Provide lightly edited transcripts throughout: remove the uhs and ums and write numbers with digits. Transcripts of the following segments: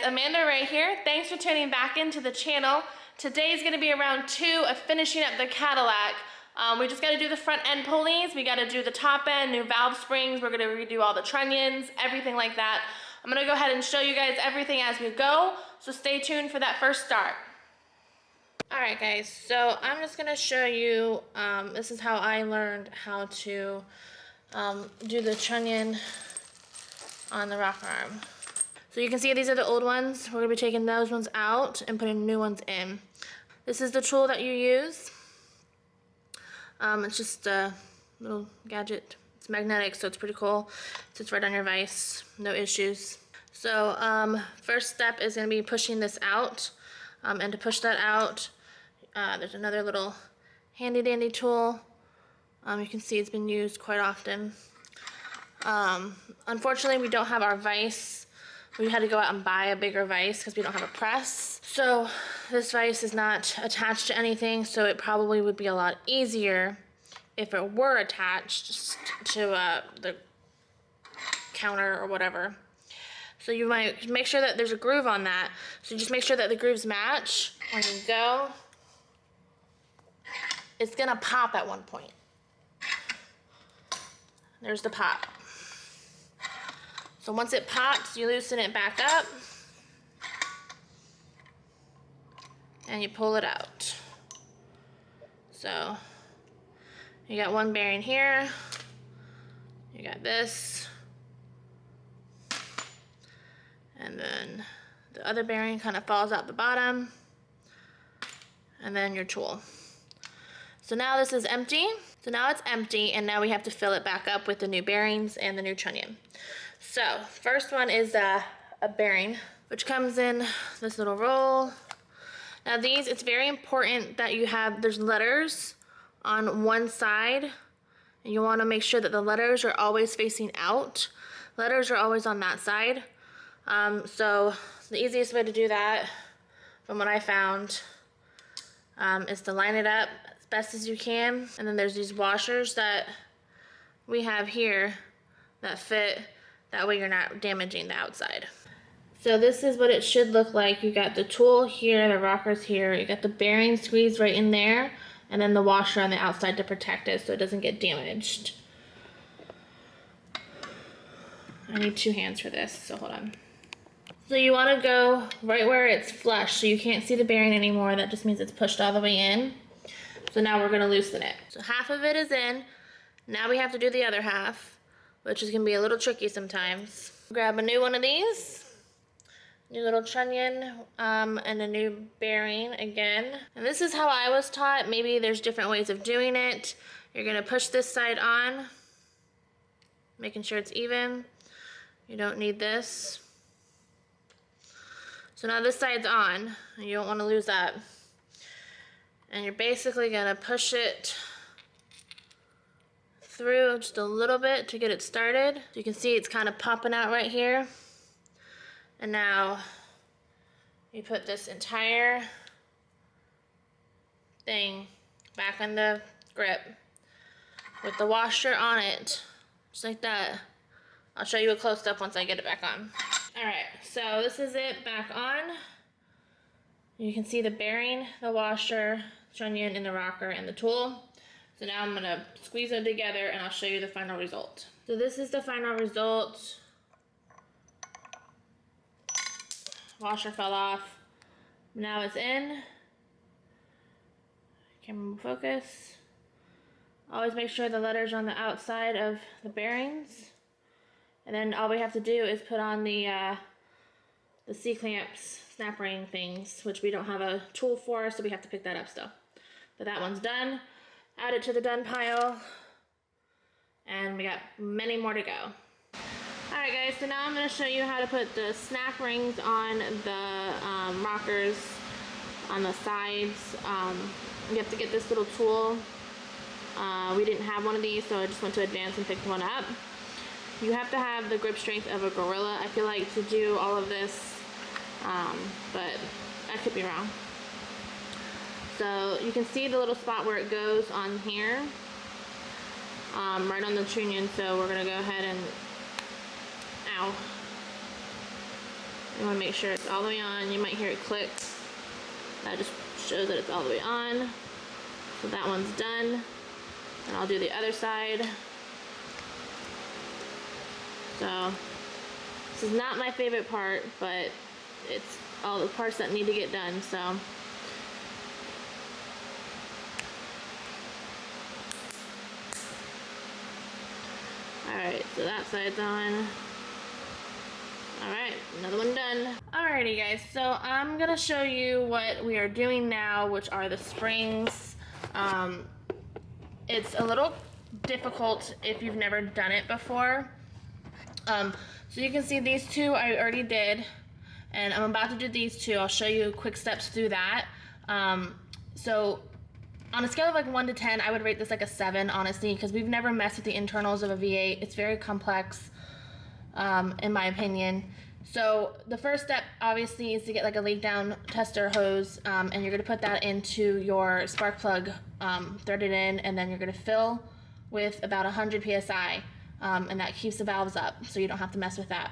Amanda right here. Thanks for tuning back into the channel. Today's gonna be round 2 of finishing up the Cadillac. We just gotta do the front end pulleys, we gotta do the top end, new valve springs, we're gonna redo all the trunnions, everything like that. I'm gonna go ahead and show you guys everything as we go, so stay tuned for that first start. Alright guys, so I'm just gonna show you, this is how I learned how to do the trunnion on the rocker arm. So you can see these are the old ones. We're going to be taking those ones out and putting new ones in. This is the tool that you use. It's just a little gadget. It's magnetic, so it's pretty cool. It sits right on your vise, no issues. So first step is going to be pushing this out. And to push that out, there's another little handy dandy tool. You can see it's been used quite often. Unfortunately, we don't have our vise. We had to go out and buy a bigger vise because we don't have a press. So this vise is not attached to anything, so it probably would be a lot easier if it were attached to the counter or whatever. So you might make sure that there's a groove on that. So just make sure that the grooves match. When you go, it's gonna pop at one point. There's the pop. So once it pops, you loosen it back up and you pull it out. So you got one bearing here, you got this, and then the other bearing kind of falls out the bottom, and then your tool. So now this is empty. So now it's empty, and now we have to fill it back up with the new bearings and the new trunnion. So first one is a bearing, which comes in this little roll. Now these, it's very important that you have, there's letters on one side, and you want to make sure that the letters are always facing out. Letters are always on that side. So the easiest way to do that, from what I found, is to line it up as best as you can. And then there's these washers that we have here that fit. That way you're not damaging the outside. So this is what it should look like. You got the tool here, the rockers here, you got the bearing squeezed right in there, and then the washer on the outside to protect it so it doesn't get damaged. I need 2 hands for this, so hold on. So you want to go right where it's flush, so you can't see the bearing anymore. That just means it's pushed all the way in. So now we're going to loosen it. So half of it is in. Now we have to do the other half, which is going to be a little tricky sometimes. Grab a new one of these, new little trunnion, and a new bearing again. And this is how I was taught. Maybe there's different ways of doing it. You're going to push this side on, making sure it's even. You don't need this. So now this side's on, and you don't want to lose that. And you're basically going to push it through just a little bit to get it started. You can see it's kind of popping out right here. And now you put this entire thing back on the grip with the washer on it, just like that. I'll show you a close-up once I get it back on. Alright, so this is it back on. You can see the bearing, the washer, trunnion, and the rocker, and the tool. So now I'm going to squeeze them together and I'll show you the final result. So this is the final result. Washer fell off. Now it's in. Camera focus. Always make sure the letters are on the outside of the bearings. And then all we have to do is put on the C-clamps, snap ring things, which we don't have a tool for, so we have to pick that up still. But that one's done. Add it to the done pile, and we got many more to go. Alright guys, so now I'm going to show you how to put the snap rings on the rockers on the sides. You have to get this little tool. We didn't have one of these, so I just went to Advance and picked one up. You have to have the grip strength of a gorilla, I feel like, to do all of this, but I could be wrong. So you can see the little spot where it goes on here, right on the trunion. So we're gonna go ahead and You want to make sure it's all the way on. You might hear it click. That just shows that it's all the way on. So that one's done. And I'll do the other side. So this is not my favorite part, but it's all the parts that need to get done. So alright, so that side's on. Alright, another one done. Alrighty guys, so I'm gonna show you what we are doing now, which are the springs. It's a little difficult if you've never done it before. So you can see these two I already did, and I'm about to do these two. I'll show you quick steps through that. So on a scale of like 1 to 10, I would rate this like a 7, honestly, because we've never messed with the internals of a V8. It's very complex, in my opinion. So the first step, obviously, is to get like a leak down tester hose, and you're gonna put that into your spark plug, thread it in, and then you're gonna fill with about 100 PSI, and that keeps the valves up, so you don't have to mess with that.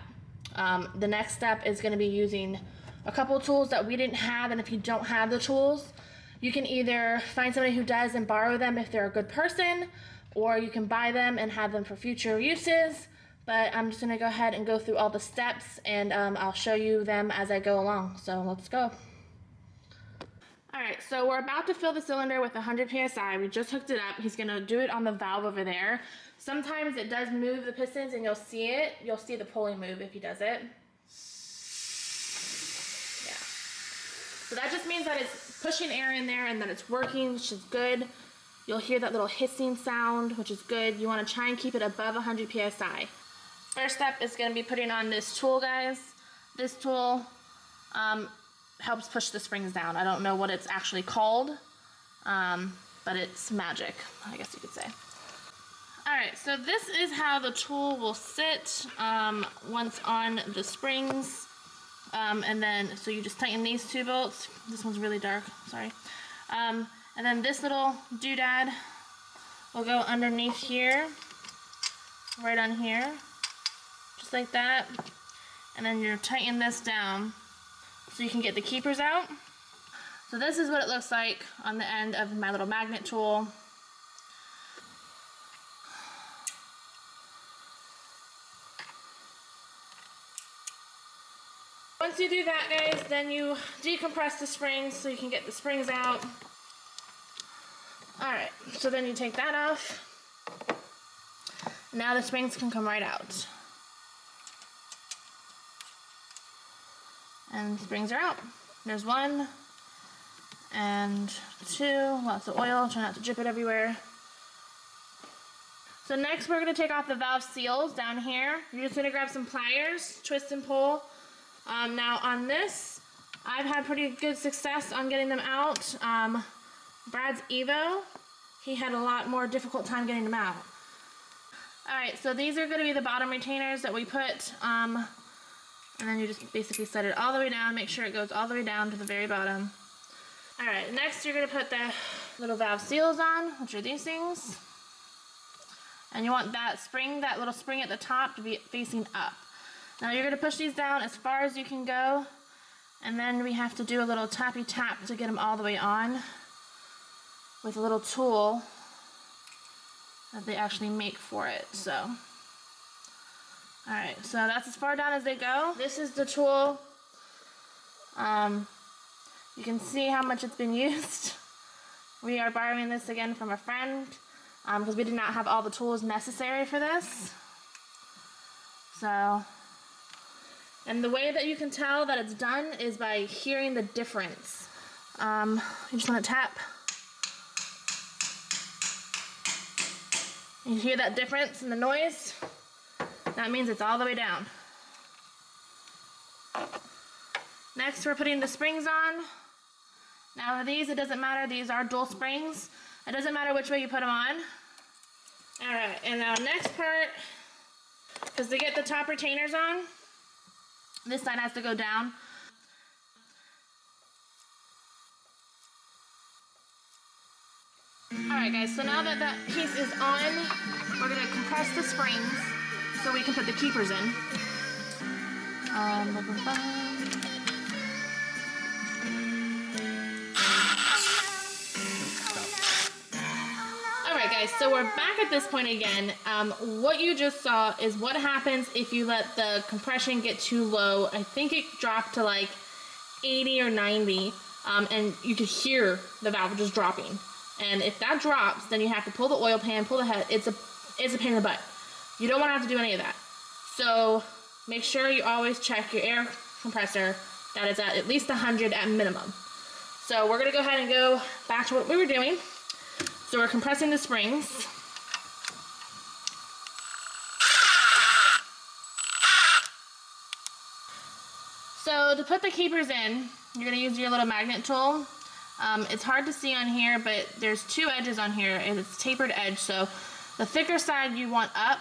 The next step is gonna be using a couple tools that we didn't have, and if you don't have the tools, you can either find somebody who does and borrow them if they're a good person, or you can buy them and have them for future uses. But I'm just gonna go ahead and go through all the steps, and I'll show you them as I go along. So let's go. All right, so we're about to fill the cylinder with 100 PSI. We just hooked it up. He's gonna do it on the valve over there. Sometimes it does move the pistons and you'll see it. You'll see the pulley move if he does it. Yeah. So that just means that it's pushing air in there and that it's working, which is good. You'll hear that little hissing sound, which is good. You wanna try and keep it above 100 PSI. First step is gonna be putting on this tool, guys. This tool helps push the springs down. I don't know what it's actually called, but it's magic, I guess you could say. All right, so this is how the tool will sit once on the springs. And then, so you just tighten these two bolts. This one's really dark, sorry. And then this little doodad will go underneath here, right on here, just like that. And then you tighten this down so you can get the keepers out. So this is what it looks like on the end of my little magnet tool. Once you do that, guys, then you decompress the springs so you can get the springs out. Alright, so then you take that off. Now the springs can come right out. And springs are out. There's 1 and 2. Lots of oil. Try not to drip it everywhere. So next we're going to take off the valve seals down here. You're just going to grab some pliers, twist and pull. Now on this, I've had pretty good success on getting them out. Brad's Evo, he had a lot more difficult time getting them out. Alright, so these are going to be the bottom retainers that we put, and then you just basically set it all the way down, make sure it goes all the way down to the very bottom. Alright, next you're going to put the little valve seals on, which are these things. And you want that spring, that little spring at the top, to be facing up. Now you're going to push these down as far as you can go, and then we have to do a little tappy tap to get them all the way on with a little tool that they actually make for it. So, alright, so that's as far down as they go. This is the tool. You can see how much it's been used. We are borrowing this again from a friend because we did not have all the tools necessary for this. So, and the way that you can tell that it's done is by hearing the difference. You just want to tap. You hear that difference in the noise? That means it's all the way down. Next, we're putting the springs on. Now these, it doesn't matter, these are dual springs. It doesn't matter which way you put them on. Alright, and now next part, because to get the top retainers on, this side has to go down. Alright guys, so now that that piece is on, we're going to compress the springs so we can put the keepers in. Alright guys, so we're back at this point again. What you just saw is what happens if you let the compression get too low. I think it dropped to like 80 or 90, and you could hear the valve just dropping. And if that drops, then you have to pull the oil pan, pull the head. It's a pain in the butt. You don't want to have to do any of that. So make sure you always check your air compressor that is at least 100 at minimum. So we're gonna go ahead and go back to what we were doing. So we're compressing the springs. So to put the keepers in, you're gonna use your little magnet tool. It's hard to see on here, but there's two edges on here, and it's tapered edge. So the thicker side you want up,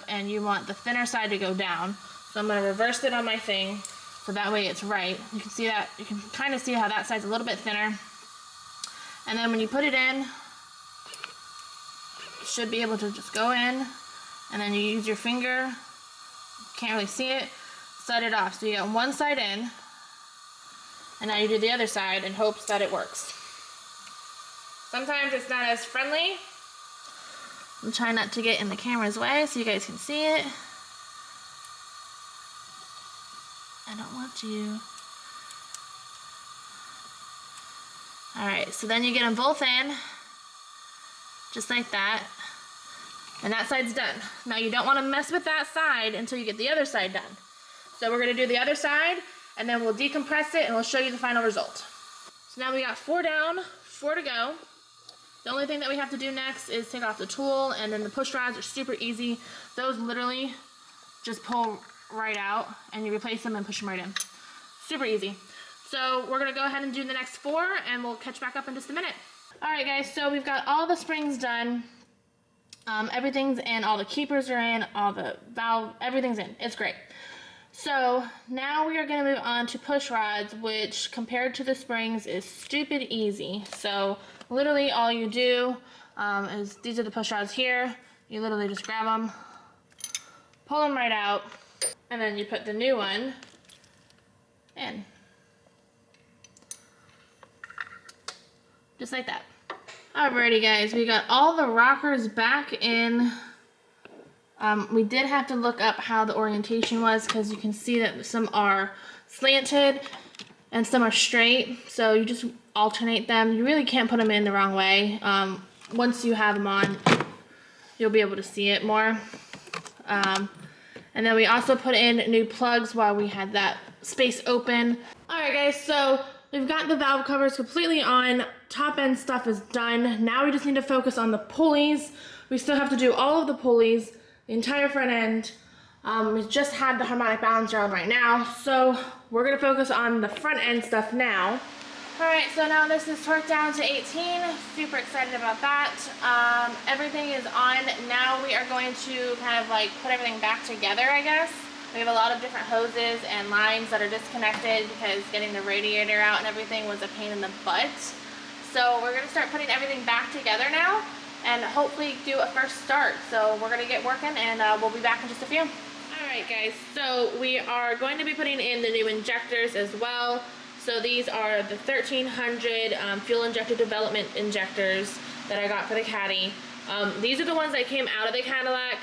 and you want the thinner side to go down. So I'm gonna reverse it on my thing, so that way it's right. You can see that, you can kind of see how that side's a little bit thinner. And then when you put it in, you should be able to just go in, and then you use your finger, can't really see it, slide it off. So you got one side in, and now you do the other side in hopes that it works. Sometimes it's not as friendly. I'm trying not to get in the camera's way so you guys can see it. I don't want you. Alright, so then you get them both in, just like that. And that side's done. Now you don't want to mess with that side until you get the other side done. So we're going to do the other side, and then we'll decompress it and we'll show you the final result. So now we got 4 down, 4 to go. The only thing that we have to do next is take off the tool, and then the push rods are super easy. Those literally just pull right out, and you replace them and push them right in. Super easy. So we're gonna go ahead and do the next 4, and we'll catch back up in just a minute. All right guys, so we've got all the springs done. Everything's in, all the keepers are in, all the valve, everything's in. It's great. So now we are gonna move on to push rods, which compared to the springs is stupid easy. So literally all you do is, these are the push rods here. You literally just grab them, pull them right out, and then you put the new one in. Just like that. Alrighty guys, we got all the rockers back in. We did have to look up how the orientation was, because you can see that some are slanted and some are straight. So you just alternate them. You really can't put them in the wrong way. Once you have them on, you'll be able to see it more. And then we also put in new plugs while we had that space open. Alright guys, so we've got the valve covers completely on. Top end stuff is done. Now we just need to focus on the pulleys. We still have to do all of the pulleys, the entire front end. We just had the harmonic balancer on right now, so we're gonna focus on the front end stuff now. Alright, so now this is torqued down to 18. Super excited about that. Everything is on. Now we are going to kind of like put everything back together, I guess. We have a lot of different hoses and lines that are disconnected because getting the radiator out and everything was a pain in the butt. So we're going to start putting everything back together now and hopefully do a first start. So we're going to get working, and we'll be back in just a few. Alright guys, so we are going to be putting in the new injectors as well. So these are the 1300 fuel injector development injectors that I got for the Caddy. These are the ones that came out of the Cadillac.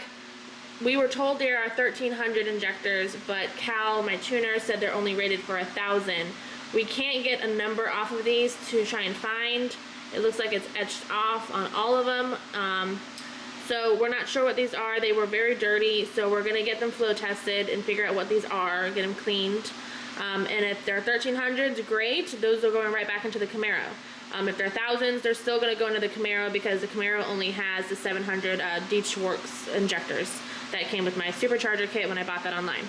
We were told there are 1300 injectors, but Cal, my tuner, said they're only rated for 1,000. We can't get a number off of these to try and find. It looks like it's etched off on all of them. So we're not sure what these are. They were very dirty, so we're gonna get them flow tested and figure out what these are, get them cleaned. And if they're 1300s, great. Those are going right back into the Camaro. If they're 1000s, they're still gonna go into the Camaro because the Camaro only has the 700 Dietz Schwartz injectors that came with my Supercharger kit when I bought that online.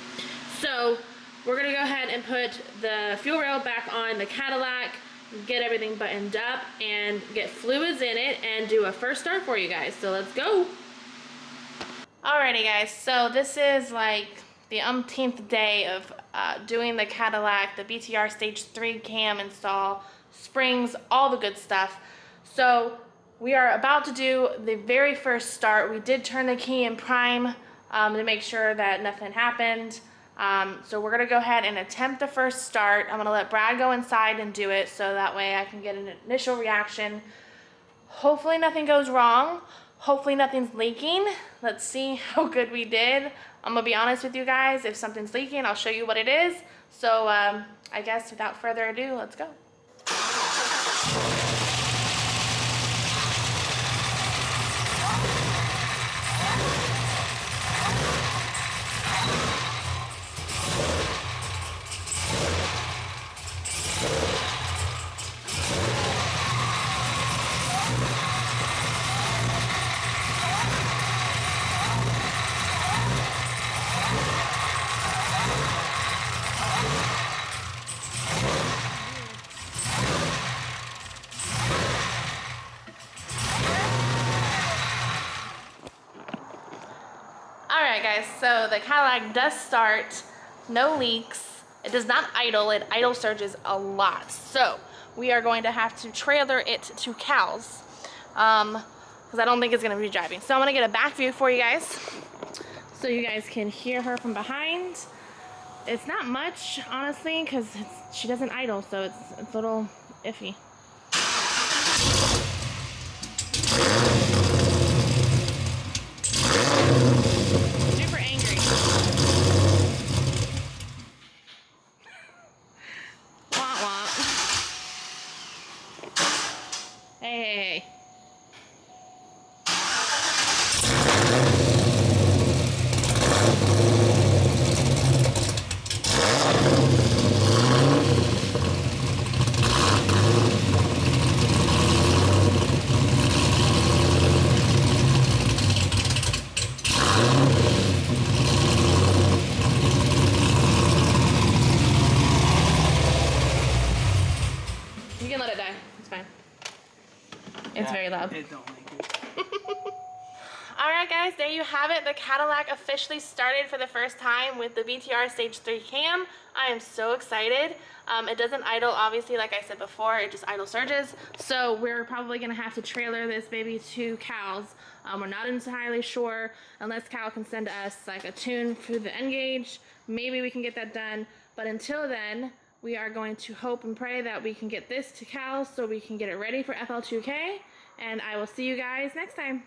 So we're gonna go ahead and put the fuel rail back on the Cadillac, get everything buttoned up, and get fluids in it and do a first start for you guys. So let's go. Alrighty guys, so this is like the umpteenth day of doing the Cadillac, the BTR Stage 3 cam install, springs, all the good stuff. So we are about to do the very first start. We did turn the key in prime to make sure that nothing happened. So we're gonna go ahead and attempt the first start. I'm gonna let Brad go inside and do it so that way I can get an initial reaction. Hopefully nothing goes wrong. Hopefully nothing's leaking. Let's see how good we did. I'm gonna be honest with you guys. If something's leaking, I'll show you what it is. So I guess without further ado, let's go. Alright guys, so the Cadillac does start, no leaks, it does not idle, it idle surges a lot. So we are going to have to trailer it to Cal's because I don't think it's going to be driving. So I'm going to get a back view for you guys so you guys can hear her from behind. It's not much, honestly, because she doesn't idle, so it's a little iffy. Hey. You can let it die. It's fine. It's very loud. It don't make it. Alright guys, there you have it. The Cadillac officially started for the first time with the VTR Stage 3 cam. I am so excited. It doesn't idle, obviously, like I said before, it just idle surges. So we're probably going to have to trailer this baby to Cal's. We're not entirely sure, unless Cal can send us like a tune for the N gauge. Maybe we can get that done. But until then, we are going to hope and pray that we can get this to Cal's so we can get it ready for FL2K. And I will see you guys next time.